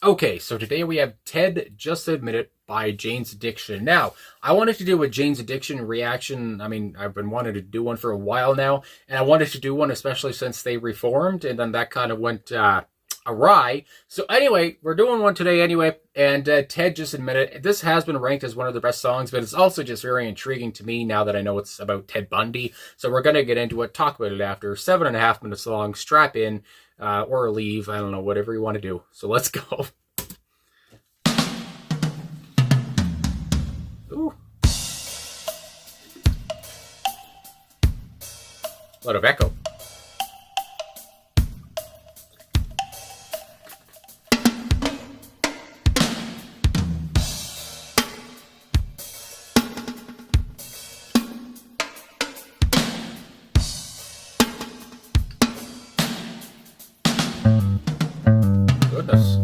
Okay, so today we have Ted Just Admit It by Jane's Addiction. Now, I wanted to do a Jane's Addiction reaction. I mean, I've been wanting to do one for a while now, and I wanted to do one especially since they reformed, and then that kind of went awry. So anyway, we're doing one today anyway, and Ted Just Admit It. This has been ranked as one of the best songs, but it's also just very intriguing to me now that I know it's about Ted Bundy. So we're going to get into it, talk about it after. 7.5 minutes long, strap in. Or leave, I don't know, whatever you want to do. So let's go. Ooh. A lot of echo. Goodness.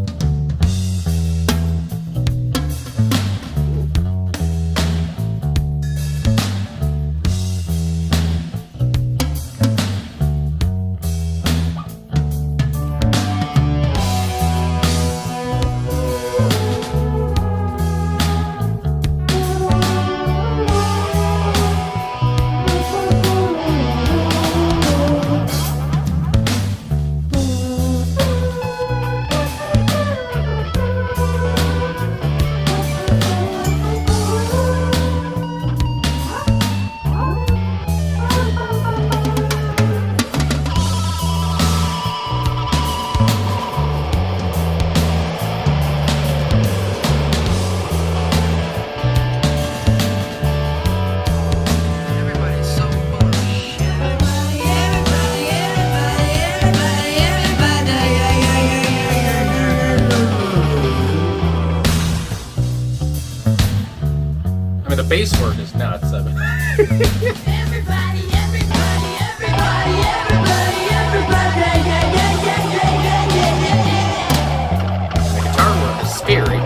I mean, the bass work is nuts. I mean. Everybody, everybody, everybody, everybody, everybody, yeah, yeah, yeah, yeah, yeah, yeah, yeah. The guitar work is scary.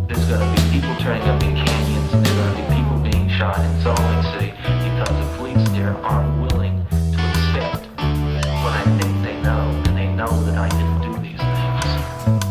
There's going to be people turning up in canyons, and there's going to be people being shot in Salt Lake City because the police there aren't willing to accept what I think they know, and they know that I didn't do these things.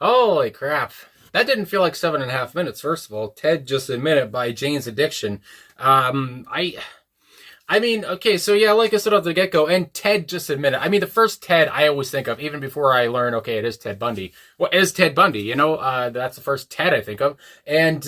Holy crap. That didn't feel like 7.5 minutes, first of all. Ted Just Admit It by Jane's Addiction. Um, I I mean, okay, so yeah, like I said at the get go, and Ted Just Admit It. I mean, the first Ted I always think of, even before I learn, okay, it is Ted Bundy. Well, it is Ted Bundy, you know? That's the first Ted I think of. And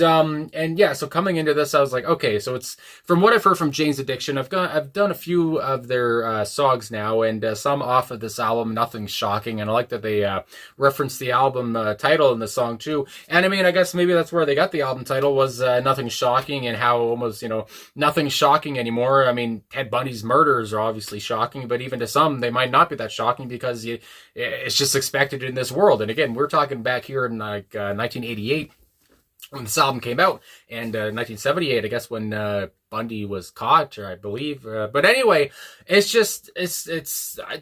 yeah, so coming into this, I was like, okay, so it's, from what I've heard from Jane's Addiction, I've done a few of their songs now, and some off of this album, Nothing Shocking, and I like that they referenced the album title in the song too. And I mean, I guess maybe that's where they got the album title, was Nothing Shocking, and how almost, you know, nothing shocking anymore. I mean, Ted Bundy's murders are obviously shocking, but even to some, they might not be that shocking because it's just expected in this world. And again, we're talking back here in like 1988 when this album came out, and 1978, I guess, when Bundy was caught, or I believe. But anyway, it's just, it's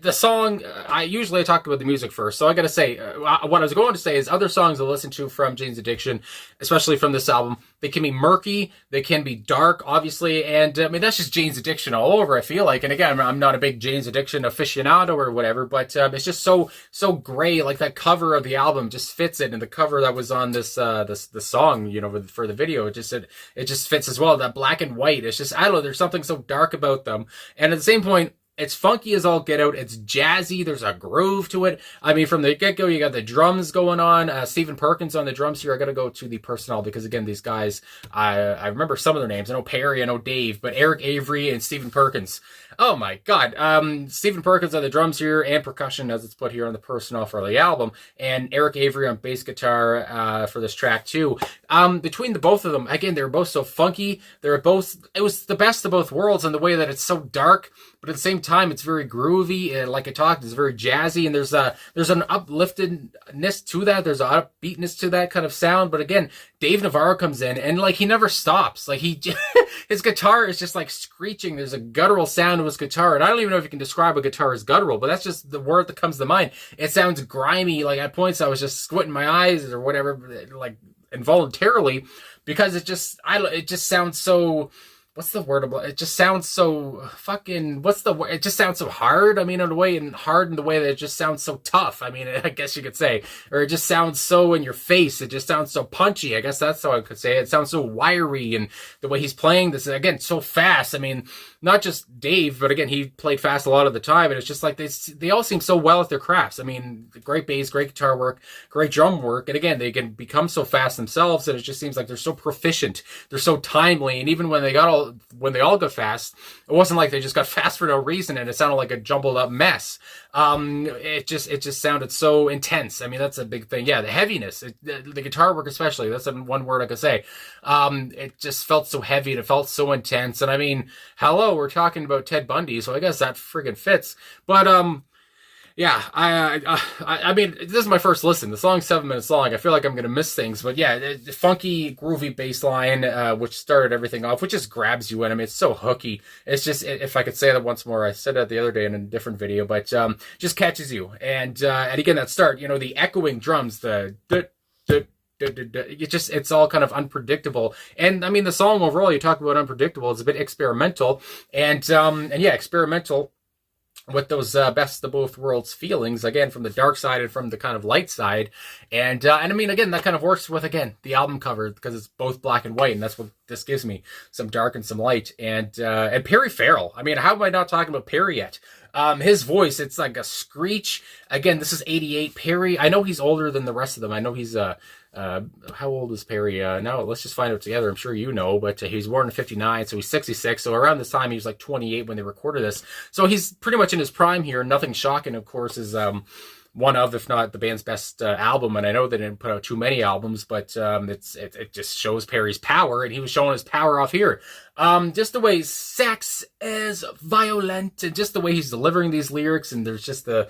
the song. I usually talk about the music first, so I gotta say, what I was going to say is other songs I listen to from Jane's Addiction, especially from this album, they can be murky, they can be dark, obviously, and I mean, that's just Jane's Addiction all over, I feel like. And again, I'm not a big Jane's Addiction aficionado or whatever, but it's just so gray. Like that cover of the album just fits it, and the cover that was on this the song, you know, for the video, it just fits as well. That black and white, it's just, I don't know, there's something so dark about them. And at the same point, it's funky as all get out. It's jazzy. There's a groove to it. I mean, from the get-go, you got the drums going on. Stephen Perkins on the drums here. I got to go to the personnel because, again, these guys, I remember some of their names. I know Perry, I know Dave, but Eric Avery and Stephen Perkins. Oh, my God. Stephen Perkins on the drums here and percussion, as it's put here on the personnel for the album. And Eric Avery on bass guitar for this track, too. Between the both of them, again, they were both so funky. It was the best of both worlds in the way that it's so dark, but at the same time, it's very groovy. And like I talked, it's very jazzy, and there's an upliftedness to that. There's an upbeatness to that kind of sound. But again, Dave Navarro comes in, and like he never stops. Like his guitar is just like screeching. There's a guttural sound of his guitar, and I don't even know if you can describe a guitar as guttural, but that's just the word that comes to mind. It sounds grimy. Like at points, I was just squinting my eyes or whatever, like involuntarily, because it just sounds so. What's the word about it? Just sounds so fucking, what's the word? It just sounds so hard. I mean, in a way, and hard in the way that it just sounds so tough. I mean, I guess you could say, or it just sounds so in your face. It just sounds so punchy. I guess that's how I could say it. It sounds so wiry, and the way he's playing this, again, so fast. I mean, not just Dave, but again, he played fast a lot of the time, and it's just like they all seem so well at their crafts. I mean, great bass, great guitar work, great drum work, and again, they can become so fast themselves, and it just seems like they're so proficient, they're so timely, and even when they all got fast, it wasn't like they just got fast for no reason, and it sounded like a jumbled up mess. It just sounded so intense. I mean, that's a big thing. Yeah, the heaviness, the guitar work especially. That's one word I could say. It just felt so heavy, and it felt so intense. And I mean, hello, we're talking about Ted Bundy, so I guess that friggin' fits. But yeah, I mean, this is my first listen. The song's 7 minutes long. I feel like I'm going to miss things. But yeah, funky, groovy bass line, which started everything off, which just grabs you in. I mean, it's so hooky. It's just, if I could say that once more, I said that the other day in a different video, but just catches you. And again, that start, you know, the echoing drums, it's all kind of unpredictable. And I mean, the song overall, you talk about unpredictable, it's a bit experimental. And yeah, experimental with those best of both worlds feelings, again, from the dark side and from the kind of light side. And I mean, again, that kind of works with, again, the album cover, because it's both black and white, and that's what this gives me, some dark and some light. And Perry Farrell, I mean, how am I not talking about Perry yet? His voice, it's like a screech. Again, this is 88. Perry, I know he's older than the rest of them. I know he's how old is Perry? No, let's just find out together. I'm sure you know, but he was born in 59, so he's 66. So around this time, he was like 28 when they recorded this. So he's pretty much in his prime here. Nothing Shocking, of course, is one of, if not the band's best album. And I know they didn't put out too many albums, but it just shows Perry's power, and he was showing his power off here. Just the way sex is violent, and just the way he's delivering these lyrics, and there's just the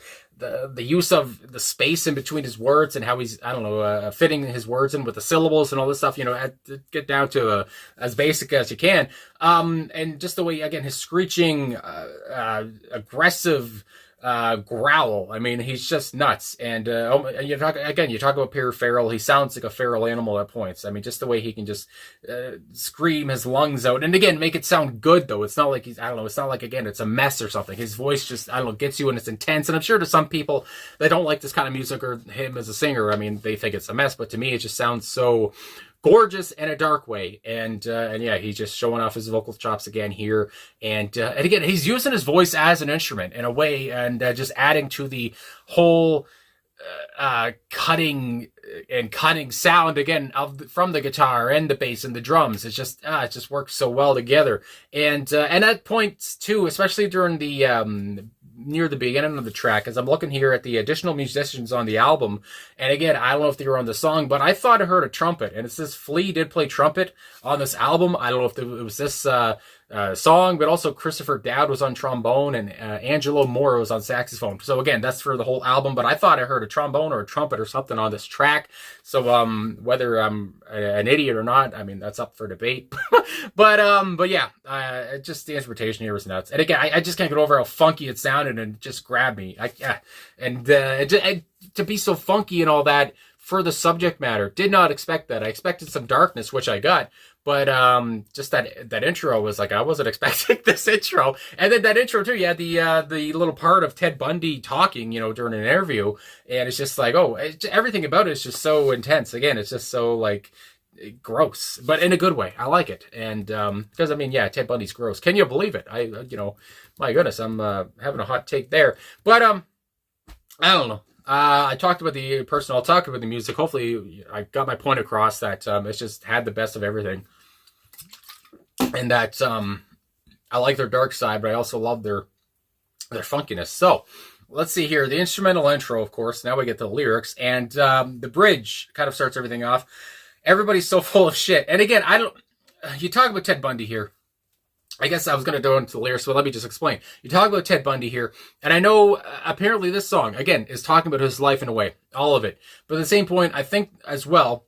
use of the space in between his words, and how he's, I don't know, fitting his words in with the syllables and all this stuff, you know, get down to as basic as you can. And just the way, again, his screeching, aggressive, growl. I mean, he's just nuts. And you talk about pure feral. He sounds like a feral animal at points. I mean, just the way he can just scream his lungs out, and again, make it sound good though. It's not like he's, I don't know. It's not like, again, it's a mess or something. His voice just, I don't know, gets you, and it's intense. And I'm sure to some people that don't like this kind of music or him as a singer, I mean, they think it's a mess. But to me, it just sounds so gorgeous in a dark way. And yeah, he's just showing off his vocal chops again here. And again, he's using his voice as an instrument in a way, and just adding to the whole cutting sound again from the guitar and the bass and the drums. It's just it just works so well together. And at points too, especially during the near the beginning of the track, as I'm looking here at the additional musicians on the album, and again, I don't know if they were on the song, but I thought I heard a trumpet, and it says Flea did play trumpet on this album. I don't know if it was this song, but also Christopher Dowd was on trombone, and Angelo Moore was on saxophone. So again, that's for the whole album, but I thought I heard a trombone or a trumpet or something on this track. So whether I'm an idiot or not, I mean, that's up for debate. but yeah, just the instrumentation here was nuts. And again, I just can't get over how funky it sounded, and it just grabbed me. And to be so funky and all that for the subject matter, did not expect that. I expected some darkness, which I got. But just that intro was like, I wasn't expecting this intro. And then that intro too, you had the little part of Ted Bundy talking, during an interview, and it's just like, everything about it is just so intense. Again, it's just so like gross, but in a good way. I like it, and because I mean, yeah, Ted Bundy's gross. Can you believe it? My goodness, I'm having a hot take there. But I don't know. I talked about the person. I'll talk about the music. Hopefully, I got my point across that it's just had the best of everything, and that I like their dark side, but I also love their funkiness. So let's see here. The instrumental intro, of course. Now we get the lyrics, and the bridge kind of starts everything off. Everybody's so full of shit, and again, you talk about Ted Bundy here. I guess I was going to go into the lyrics, so let me just explain. You talk about Ted Bundy here, and I know apparently this song, again, is talking about his life in a way, all of it. But at the same point, I think as well,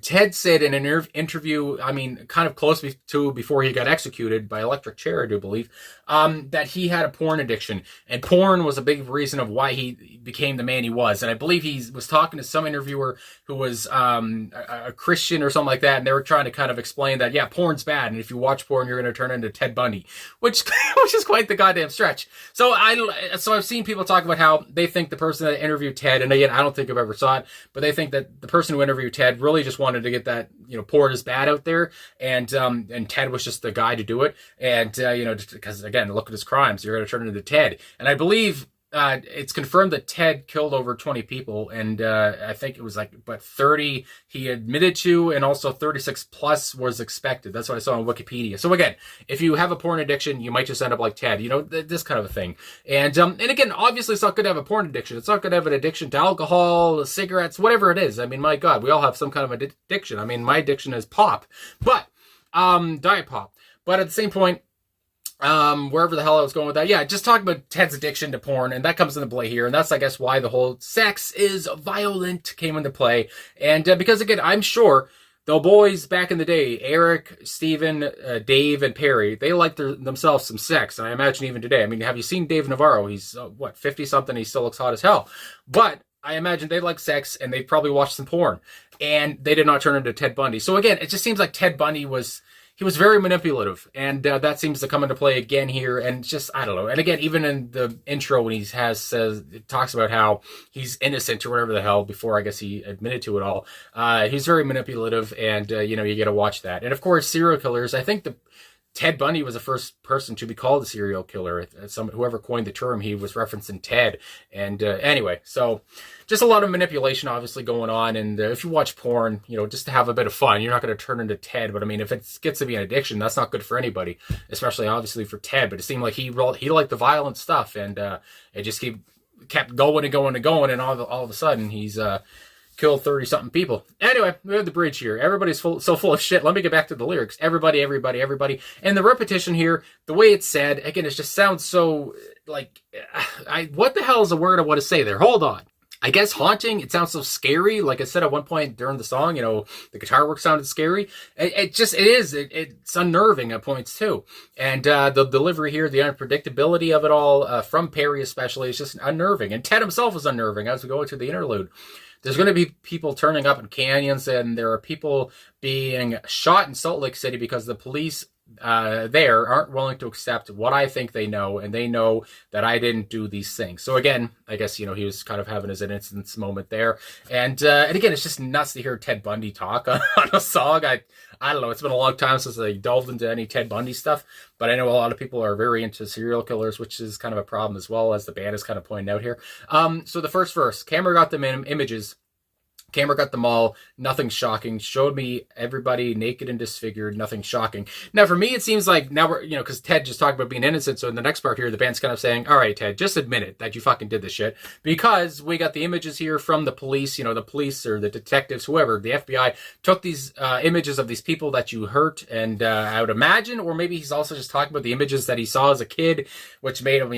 Ted said in an interview, I mean, kind of close to before he got executed by electric chair, I do believe, that he had a porn addiction. And porn was a big reason of why he became the man he was. And I believe he was talking to some interviewer who was a Christian or something like that. And they were trying to kind of explain that, yeah, porn's bad. And if you watch porn, you're going to turn into Ted Bundy, which is quite the goddamn stretch. So I've seen people talk about how they think the person that interviewed Ted, and again, I don't think I've ever saw it, but they think that the person who interviewed Ted really just wanted to get that, porn is bad out there, and Ted was just the guy to do it, and just because again, look at his crimes, you're going to turn into Ted. And I believe it's confirmed that Ted killed over 20 people, and I think it was like 30 he admitted to, and also 36 plus was expected. That's what I saw on Wikipedia. So again, if you have a porn addiction, you might just end up like Ted, this kind of a thing. And again, obviously it's not good to have a porn addiction. It's not good to have an addiction to alcohol, cigarettes, whatever it is. I mean, my God, we all have some kind of addiction. I mean, my addiction is pop, but diet pop. But at the same point, wherever the hell I was going with that. Yeah, just talking about Ted's addiction to porn, and that comes into play here, and that's, I guess, why the whole sex is violent came into play. And because, again, I'm sure the boys back in the day, Eric, Steven, Dave, and Perry, they liked themselves some sex, and I imagine even today. I mean, have you seen Dave Navarro? He's, 50-something, he still looks hot as hell. But I imagine they like sex, and they probably watched some porn, and they did not turn into Ted Bundy. So again, it just seems like Ted Bundy was very manipulative, and that seems to come into play again here, and just, I don't know. And again, even in the intro when it talks about how he's innocent or whatever the hell, before I guess he admitted to it all, he's very manipulative, and, you get to watch that. And of course, serial killers, I think Ted Bundy was the first person to be called a serial killer. Whoever coined the term, he was referencing Ted. And anyway, so just a lot of manipulation obviously going on. And if you watch porn, just to have a bit of fun, you're not going to turn into Ted. But I mean, if it gets to be an addiction, that's not good for anybody, especially obviously for Ted. But it seemed like he liked the violent stuff, and it just kept going and going and going. And all of a sudden, he's killed 30-something people. Anyway, we have the bridge here. Everybody's so full of shit. Let me get back to the lyrics. Everybody, everybody, everybody. And the repetition here, the way it's said, again, it just sounds so like, what the hell is the word I want to say there? Hold on. I guess haunting, it sounds so scary. Like I said at one point during the song, the guitar work sounded scary. It's unnerving at points too. And the delivery here, the unpredictability of it all, from Perry especially, is just unnerving. And Ted himself is unnerving as we go into the interlude. There's going to be people turning up in canyons, and there are people being shot in Salt Lake City because the police there aren't willing to accept what I think they know, and they know that I didn't do these things. So again, I guess, he was kind of having his innocence moment there. And again, it's just nuts to hear Ted Bundy talk on a song. I don't know, it's been a long time since I delved into any Ted Bundy stuff, but I know a lot of people are very into serial killers, which is kind of a problem as well, as the band is kind of pointing out here. So the first verse, camera got them in images. Camera got them all, nothing shocking. Showed me everybody naked and disfigured, nothing shocking. Now, for me, it seems like now we're, because Ted just talked about being innocent. So in the next part here, the band's kind of saying, all right, Ted, just admit it that you fucking did this shit. Because we got the images here from the police, the police or the detectives, whoever, the FBI took these images of these people that you hurt. And I would imagine, or maybe he's also just talking about the images that he saw as a kid, which made him,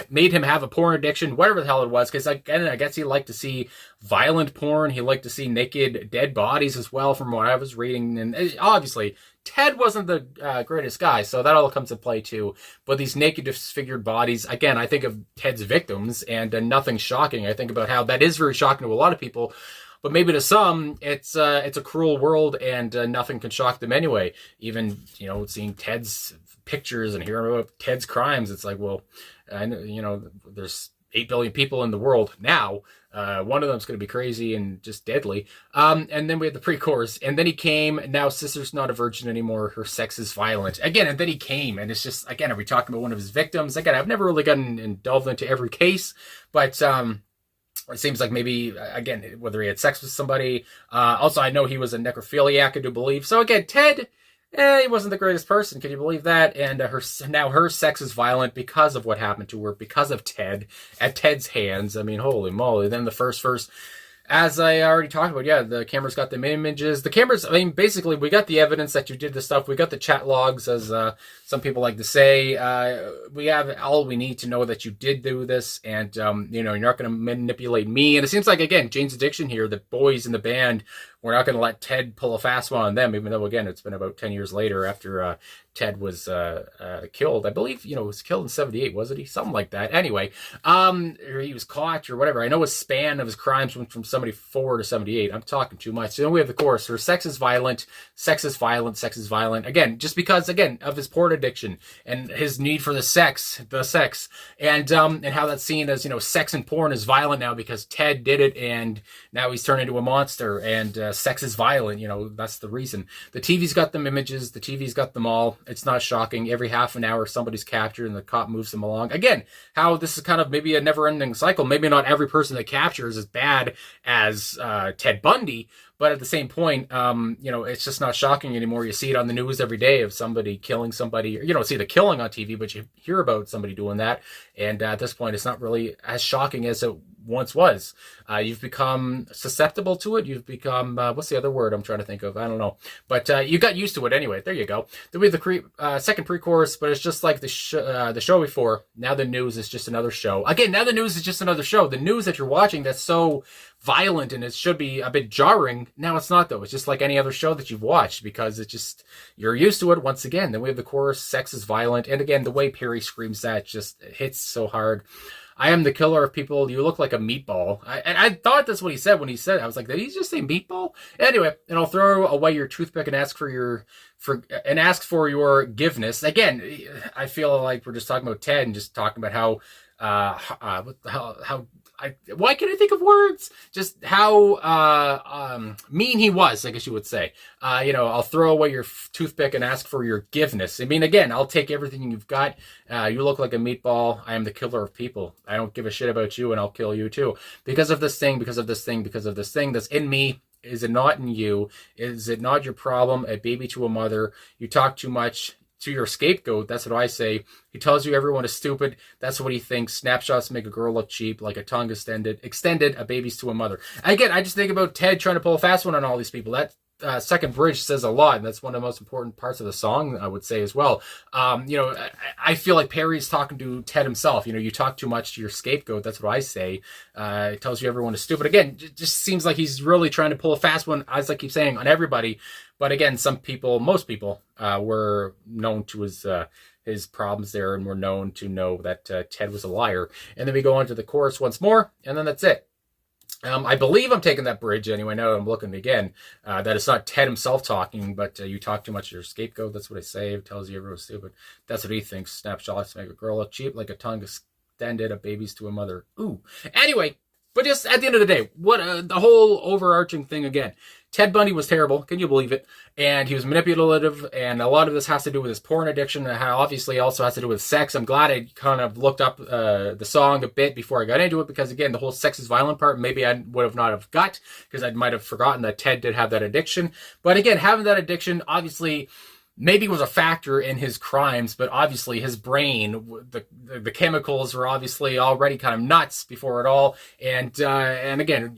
made him have a porn addiction, whatever the hell it was. Because again, I guess he liked to see violent porn. He liked to see naked, dead bodies as well, from what I was reading. And obviously, Ted wasn't the greatest guy, so that all comes into play too. But these naked, disfigured bodies, again, I think of Ted's victims, and nothing shocking. I think about how that is very shocking to a lot of people, but maybe to some, it's a cruel world, and nothing can shock them anyway. Even, seeing Ted's pictures and hearing about Ted's crimes, it's like, well, I know, there's 8 billion people in the world now. One of them's going to be crazy and just deadly. And then we had the pre-chorus. And then he came. Now sister's not a virgin anymore. Her sex is violent. Again, and then he came. And it's just, again, are we talking about one of his victims? Again, I've never really gotten and delved into every case. But it seems like maybe, again, whether he had sex with somebody. Also, I know he was a necrophiliac, I do believe. So again, Ted... he wasn't the greatest person. Can you believe that? And her sex is violent because of what happened to her, because of Ted, at Ted's hands. I mean, holy moly. Then the first verse, as I already talked about, yeah, the camera's got them images. The cameras, I mean, basically, we got the evidence that you did the stuff. We got the chat logs, as some people like to say. We have all we need to know that you did do this, and, you're not going to manipulate me. And it seems like, again, Jane's Addiction here, the boys in the band, we're not going to let Ted pull a fast one on them, even though, again, it's been about 10 years later after Ted was killed. I believe, was killed in 78, wasn't he? Something like that. Anyway, or he was caught or whatever. I know his span of his crimes went from 74 to 78. I'm talking too much. So then we have the chorus. Her sex is violent, sex is violent, sex is violent. Again, just because, again, of his porn addiction and his need for the sex, and how that's seen as, sex and porn is violent now because Ted did it, and now he's turned into a monster, and sex is violent, that's the reason. The TV's got them images, the TV's got them all. It's not shocking. Every half an hour somebody's captured and the cop moves them along. Again, how this is kind of maybe a never-ending cycle. Maybe not every person that captures is as bad as Ted Bundy, but at the same point, it's just not shocking anymore. You see it on the news every day of somebody killing somebody. You don't see the killing on TV, but you hear about somebody doing that. And at this point, it's not really as shocking as it once was. You've become susceptible to it. You've become, what's the other word I'm trying to think of? I don't know. But you got used to it anyway. There you go. Then we have the second pre-chorus, but it's just like the show before. Now the news is just another show. Again, now the news is just another show. The news that you're watching that's so violent and it should be a bit jarring. Now it's not, though. It's just like any other show that you've watched because it just, you're used to it once again. Then we have the chorus, sex is violent. And again, the way Perry screams that just hits so hard. I am the killer of people. You look like a meatball. I thought that's what he said when he said it. I was like, did he just say meatball? Anyway, and I'll throw away your toothpick and ask for your forgiveness. Again, I feel like we're just talking about Ted and just talking about how why can't I think of words? Just how mean he was, I guess you would say. I'll throw away your toothpick and ask for your forgiveness. I mean, again, I'll take everything you've got. You look like a meatball. I am the killer of people. I don't give a shit about you, and I'll kill you too. Because of this thing, because of this thing, because of this thing that's in me. Is it not in you? Is it not your problem? A baby to a mother. You talk too much. To your scapegoat, that's what I say. He tells you everyone is stupid. That's what he thinks. Snapshots make a girl look cheap, like a tongue extended, a baby's to a mother. Again, I just think about Ted trying to pull a fast one on all these people. second bridge says a lot, and that's one of the most important parts of the song, I would say as well. I feel like Perry's talking to Ted himself. You talk too much to your scapegoat. That's what I say. It tells you everyone is stupid. Again, it just seems like he's really trying to pull a fast one, as I keep saying, on everybody. But again, most people were known to his problems there, and were known to know that Ted was a liar. And then we go on to the chorus once more, and then that's it. I believe I'm taking that bridge anyway. Now that I'm looking again, that it's not Ted himself talking, but you talk too much to your scapegoat. That's what I say. It tells you everyone's stupid. That's what he thinks. Snapshots make a girl look cheap, like a tongue extended of babies to a mother. Ooh. Anyway, but just at the end of the day, what the whole overarching thing again. Ted Bundy was terrible. Can you believe it? And he was manipulative, and a lot of this has to do with his porn addiction, and how obviously also has to do with sex. I'm glad I kind of looked up the song a bit before I got into it, because again, the whole sex is violent part, maybe I would have not have got, because I might have forgotten that Ted did have that addiction. But again, having that addiction obviously maybe was a factor in his crimes, but obviously his brain, the chemicals were obviously already kind of nuts before it all. And again,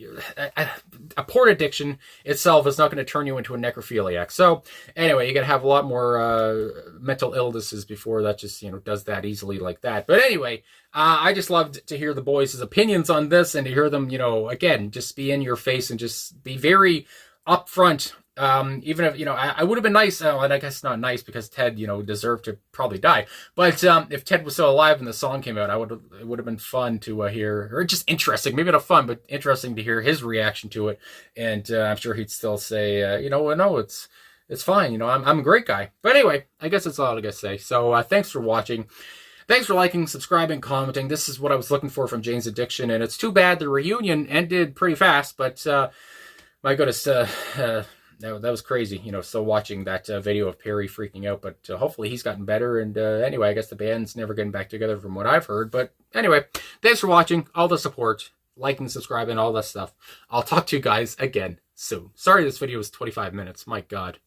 a porn addiction itself is not going to turn you into a necrophiliac. So anyway, you got to have a lot more mental illnesses before that just does that easily like that. But anyway, I just loved to hear the boys' opinions on this, and to hear them, again, just be in your face and just be very upfront. Even if, I would have been nice, and I guess not nice because Ted, deserved to probably die. But if Ted was still alive and the song came out, it would have been fun to hear, or just interesting, maybe not fun, but interesting to hear his reaction to it. And I'm sure he'd still say, no, it's fine. I'm a great guy. But anyway, I guess that's all I gotta say. So thanks for watching. Thanks for liking, subscribing, commenting. This is what I was looking for from Jane's Addiction, and it's too bad the reunion ended pretty fast, but my goodness, that was crazy, still watching that video of Perry freaking out, but hopefully he's gotten better. And anyway, I guess the band's never getting back together from what I've heard. But anyway, thanks for watching, all the support, liking, subscribing, all that stuff. I'll talk to you guys again soon. Sorry this video was 25 minutes. My God.